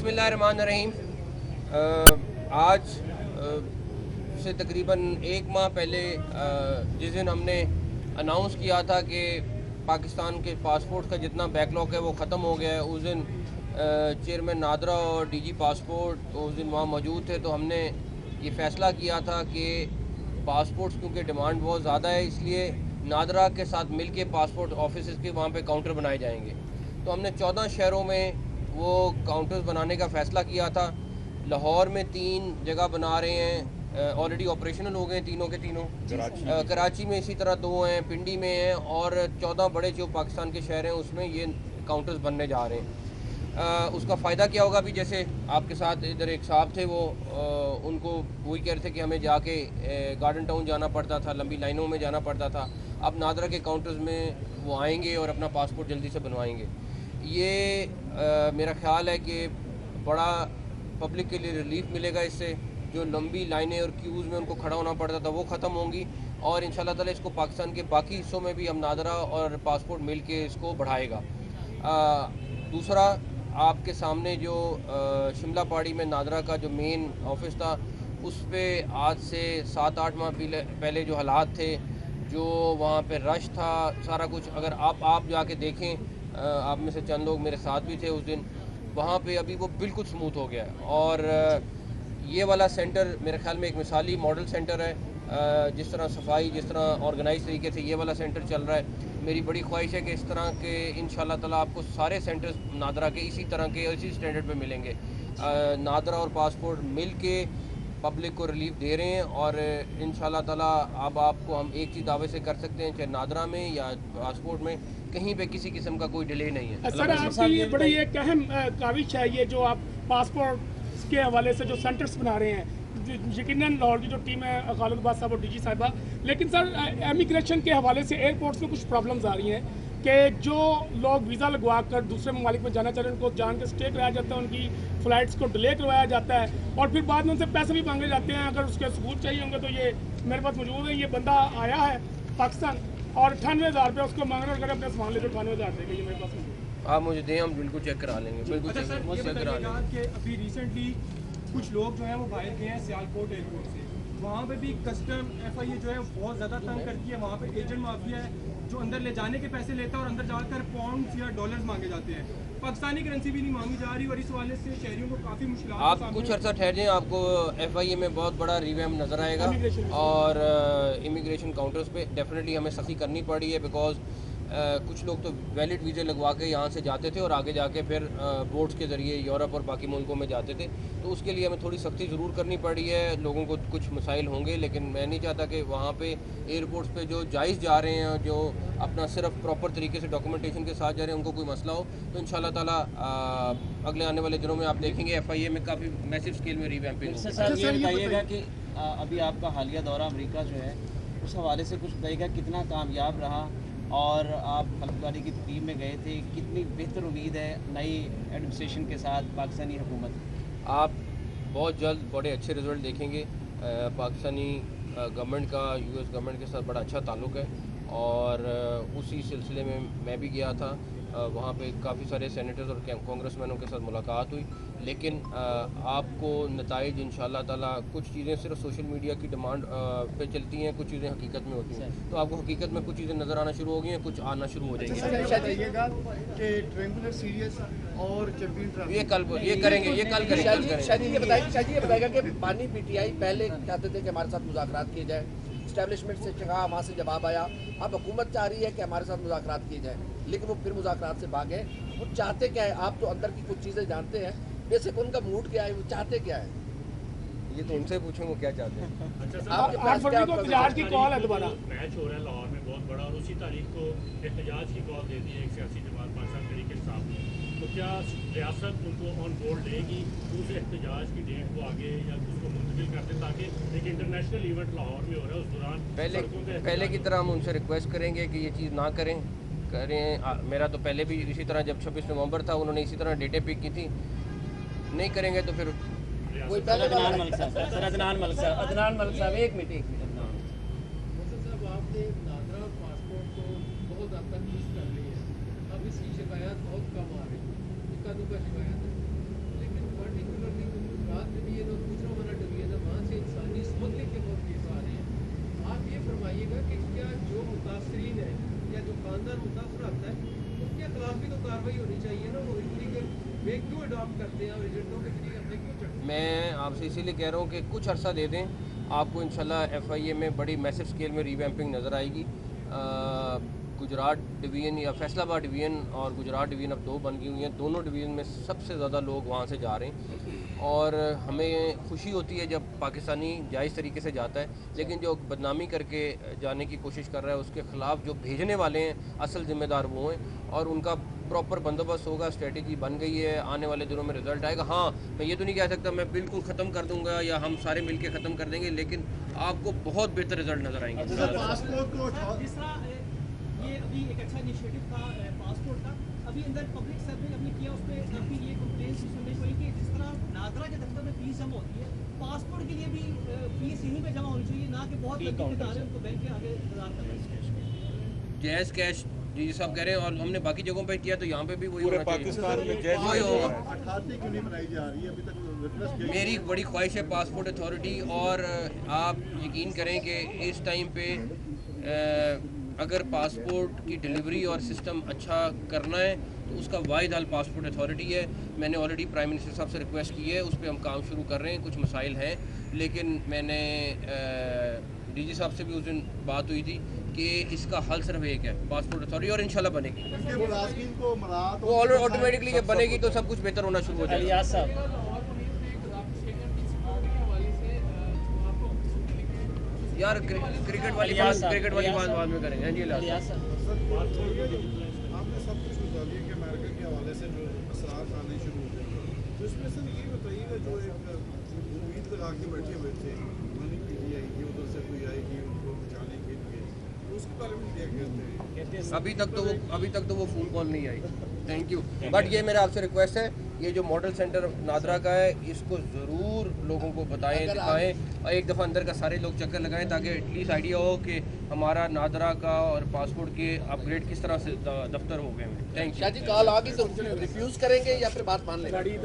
बिस्मिल्लाहिर्रहमानिर्रहीम। आज से तकरीबन एक माह पहले जिस दिन हमने अनाउंस किया था कि पाकिस्तान के पासपोर्ट का जितना बैकलॉग है वो ख़त्म हो गया है, उस दिन चेयरमैन नादरा और डीजी पासपोर्ट उस दिन वहाँ मौजूद थे। तो हमने ये फ़ैसला किया था कि पासपोर्ट्स क्योंकि डिमांड बहुत ज़्यादा है, इसलिए नादरा के साथ मिल के पासपोर्ट ऑफिस के वहाँ पे काउंटर बनाए जाएंगे। तो हमने 14 शहरों में वो काउंटर्स बनाने का फ़ैसला किया था। लाहौर में 3 जगह बना रहे हैं, ऑलरेडी ऑपरेशनल हो गए तीनों के तीनों। कराची में इसी तरह 2 हैं, पिंडी में हैं, और 14 बड़े जो पाकिस्तान के शहर हैं उसमें ये काउंटर्स बनने जा रहे हैं। उसका फ़ायदा क्या होगा? भी जैसे आपके साथ इधर एक साहब थे, वो उनको वही कह रहे थे कि हमें जाके गार्डन टाउन जाना पड़ता था, लंबी लाइनों में जाना पड़ता था। अब नादरा के काउंटर्स में वो आएंगे और अपना पासपोर्ट जल्दी से बनवाएंगे। ये मेरा ख़्याल है कि बड़ा पब्लिक के लिए रिलीफ मिलेगा इससे। जो लंबी लाइनें और क्यूज़ में उनको खड़ा होना पड़ता था वो ख़त्म होंगी, और इंशाल्लाह ताला इसको पाकिस्तान के बाकी हिस्सों में भी हम नादरा और पासपोर्ट मिल के इसको बढ़ाएगा। दूसरा, आपके सामने जो शिमला पहाड़ी में नादरा का जो मेन ऑफिस था, उस पर आज से 7-8 माह पहले जो हालात थे, जो वहाँ पे रश था, सारा कुछ अगर आप जाके देखें, आप में से चंद लोग मेरे साथ भी थे उस दिन, वहाँ पे अभी वो बिल्कुल स्मूथ हो गया है। और ये वाला सेंटर मेरे ख्याल में एक मिसाली मॉडल सेंटर है। जिस तरह सफाई, जिस तरह ऑर्गेनाइज तरीके से ये वाला सेंटर चल रहा है, मेरी बड़ी ख्वाहिश है कि इस तरह के इंशाल्लाह ताला आपको सारे सेंटर्स नादरा के इसी तरह के इसी स्टैंडर्ड पे मिलेंगे। नादरा और पासपोर्ट मिल के पब्लिक को रिलीफ दे रहे हैं, और इंशाल्लाह ताला अब आपको हम एक चीज़ दावे से कर सकते हैं, चाहे नादरा में या पासपोर्ट में, कहीं पे किसी किस्म का कोई डिले नहीं है। सर, आपकी ये बड़ी एक अहम काविश है ये जो आप पासपोर्ट के हवाले से जो सेंटर्स बना रहे हैं। यकीनन लाहौर की जो टीम है, खालिद अब्बास साहब और डीजी साहिबा, लेकिन सर इमिग्रेशन के हवाले से एयरपोर्ट्स में कुछ प्रॉब्लम्स आ रही हैं कि जो लोग वीज़ा लगवा कर दूसरे ममालिक में जाना चाह रहे हैं उनको जान के स्टे कराया जाता है, उनकी फ़्लाइट्स को डिले करवाया जाता है, और फिर बाद में उनसे पैसे भी मांगे जाते हैं। अगर उसके सबूत चाहिए होंगे तो ये मेरे पास मौजूद है, ये बंदा आया है पाकिस्तान और 98,000 रुपये उसको मांग रहे हैं, अगर अपने सामान ले तो 98,000 देंगे। ये मेरे पास मौजूद। आप मुझे दें, हम बिल्कुल चेक करा लेंगे, बिल्कुल चेक करा लेंगे। अभी रिसेंटली कुछ लोग जो हैं वो बाहर गए हैं सियालकोट एयरपोर्ट से, वहाँ पे भी कस्टम FIA जो है बहुत ज़्यादा तंग करती है। वहाँ पे एजेंट माफिया है जो अंदर ले जाने के पैसे लेता है और अंदर जाकर पाउंड्स या डॉलर्स मांगे जाते हैं। पाकिस्तानी करेंसी भी नहीं मांगी जा रही, और इस वाले से शहरियों को काफ़ी मुश्किल। आप कुछ अर्सा ठहर जाएँ, आपको FIA में बहुत बड़ा रिवैम्प नज़र आएगा, और इमिग्रेशन काउंटर्स पे डेफिनेटली हमें सख्ती करनी पड़ी है, बिकॉज कुछ लोग तो वैलिड वीज़े लगवा के यहाँ से जाते थे और आगे जाके फिर बोट्स के ज़रिए यूरोप और बाकी मुल्कों में जाते थे। तो उसके लिए हमें थोड़ी सख्ती ज़रूर करनी पड़ी है। लोगों को कुछ मसाइल होंगे, लेकिन मैं नहीं चाहता कि वहाँ पे एयरपोर्ट्स पे जो जायज़ जा रहे हैं, जो अपना सिर्फ प्रॉपर तरीके से डॉक्यूमेंटेशन के साथ जा रहे हैं, उनको कोई मसला हो तो इंशाल्लाह ताला अगले आने वाले दिनों में आप देखेंगे FIA में काफ़ी मैसिव स्केल में रिवैम्पिंग होगी। सर ये बताइएगा कि अभी आपका हालिया दौरा अमेरिका जो है, उस हवाले से कुछ बताइएगा, कितना कामयाब रहा, और आप खलफदारी की टीम में गए थे, कितनी बेहतर उम्मीद है नई एडमिनिस्ट्रेशन के साथ पाकिस्तानी हुकूमत? आप बहुत जल्द बड़े अच्छे रिजल्ट देखेंगे। पाकिस्तानी गवर्नमेंट का US गवर्नमेंट के साथ बड़ा अच्छा ताल्लुक़ है, और उसी सिलसिले में मैं भी गया था। वहाँ पे काफ़ी सारे सेनेटर्स और कांग्रेसमैनों के साथ मुलाकात हुई, लेकिन आपको नताइज इंशाल्लाह ताला, कुछ चीज़ें सिर्फ सोशल मीडिया की डिमांड पे चलती हैं, कुछ चीज़ें हकीकत में होती हैं। तो आपको हकीकत में कुछ चीज़ें नज़र आना शुरू हो गई हैं, कुछ आना शुरू हो जाएंगी। ये करेंगे, ये कल करेंगे। शायद ये बताएगा कि पानी PTI पहले चाहते थे कि हमारे साथ मुज़ाकरात किए जाए, इस्टेब्लिशमेंट से कहा, वहाँ से जवाब आया, अब हुकूमत चाह रही है कि हमारे साथ मुज़ाकरात किए जाए, लेकिन वो फिर मुज़ाकरात से भागे। वो चाहते क्या है? आप तो अंदर की कुछ चीज़ें जानते हैं, बेसिक उनका मूड क्या है, वो चाहते क्या है? ये तो उनसे पूछूंगा क्या चाहते हैं। अच्छा सर, 8 फरवरी को एहतजाज की कॉल है दोबारा, मैच हो रहा है लाहौर में बहुत बड़ा, और उसी तारीख को एहतजाज की कॉल देती है एक सियासी जमात पाकिस्तान तहरीक इंसाफ। तो क्या रियासत उनको ऑन बोर्ड लेगी, उस एहतजाज की डेट को आगे या उसको मुंतकिल कर दें, ताकि एक इंटरनेशनल इवेंट लाहौर में हो रहा है, उस दौरान पहले की तरह हम उनसे रिक्वेस्ट करेंगे कि ये चीज़ ना करें। मेरा तो पहले भी इसी तरह, जब 26 नवंबर था, उन्होंने इसी तरह डेटें पिक की थी। नहीं करेंगे तो फिर कोई पहले अदनान मलिक साहब एक मिनट साहब, आपने नादरा और पासपोर्ट को बहुत हद तक पुश कर ली है, अब इसकी शिकायत बहुत कम आ रही है, इक्का दुक्का शिकायत है, लेकिन कार्रवाई होनी चाहिए ना, वो इटली के वे क्यों अडॉप्ट करते हैं और एजेंटों के जरिए अपने क्यों चढ़ते हैं? मैं आपसे इसीलिए कह रहा हूँ कि कुछ अर्सा दे दें, आपको इंशाल्लाह FIA में बड़ी मैसिव स्केल में रीवैम्पिंग नज़र आएगी। गुजरात डिवीज़न या फैसलाबाद डिवीज़न और गुजरात डिवीज़न अब 2 बन गई हुई हैं। दोनों डिवीज़न में सबसे ज़्यादा लोग वहाँ से जा रहे हैं और हमें खुशी होती है जब पाकिस्तानी जायज़ तरीके से जाता है, लेकिन जो बदनामी करके जाने की कोशिश कर रहा है उसके ख़िलाफ़ जो भेजने वाले हैं असल ज़िम्मेदार वो हैं और उनका प्रॉपर बंदोबस्त होगा। स्ट्रेटजी बन गई है, आने वाले दिनों में रिजल्ट आएगा। हाँ, मैं ये तो नहीं कह सकता मैं बिल्कुल ख़त्म कर दूंगा या हम सारे मिलके ख़त्म कर देंगे, लेकिन आपको बहुत बेहतर रिजल्ट नज़र आएंगे। जिस तरह ये अभी एक अच्छा इनिशिएटिव था पासपोर्ट का, अभी अंदर पब्लिक सर्वे हमने किया, उस पर काफ़ी ये कंप्लेंट्स सुनने को कि जिस तरह नादरा के दफ्तर में फीस जमा होती है, पासपोर्ट के लिए भी फीस यहीं पे जमा होनी चाहिए, ना कि बहुत लंबी कतारें उनको बैंक के आगे इंतजार करना है। जैज़ कैश जी साहब कह रहे हैं और हमने बाकी जगहों पे किया तो यहाँ पे भी वही होना पाकिस्तान में चाहिए, वही होगा। अठारहवीं क्यों नहीं बनाई जा रही है अभी तक? रिक्वेस्ट मेरी बड़ी ख्वाहिश है पासपोर्ट अथॉरिटी, और आप यकीन करें कि इस टाइम पे अगर पासपोर्ट की डिलीवरी और सिस्टम अच्छा करना है तो उसका वाहिद हल पासपोर्ट अथॉरिटी है। मैंने ऑलरेडी प्राइम मिनिस्टर साहब से रिक्वेस्ट की है, उस पर हम काम शुरू कर रहे हैं। कुछ मसाइल हैं, लेकिन मैंने DG साहब से भी उस दिन बात हुई थी कि इसका हल सिर्फ एक है, पासपोर्ट अथॉरिटी, और इंशाल्लाह बनेगी। वो ऑटोमेटिकली जब बनेगी तो सब कुछ बेहतर होना शुरू हो जाएगा। यार क्रिकेट वाली बात बाद में करेंगे। हाँ जी लिहाज आपने सब कुछ बता दिया कि अमेरिका के हवाले से जो असरार आने शुरू हो गए, तो इसमें सर ये बताइएगा जो एक उम्मीद लगा के बैठे हुए थे मनी PTI की उधर से कोई आएगी उनको बचाने के लिए, तो उसके बारे में क्या कहते हैं? अभी तक तो वो फोन कॉल नहीं आई। Thank you. बट ये मेरा आपसे रिक्वेस्ट है, ये जो मॉडल सेंटर नादरा का है इसको ज़रूर लोगों को बताएं, दिखाएं और एक दफ़ा अंदर का सारे लोग चक्कर लगाएं ताकि एटलीस्ट आइडिया हो कि हमारा नादरा का और पासपोर्ट के अपग्रेड किस तरह से दफ्तर हो गए हैं। Thank you. Shah ji call आ गई तो रिफ्यूज़ करेंगे या फिर बात मान लेंगे?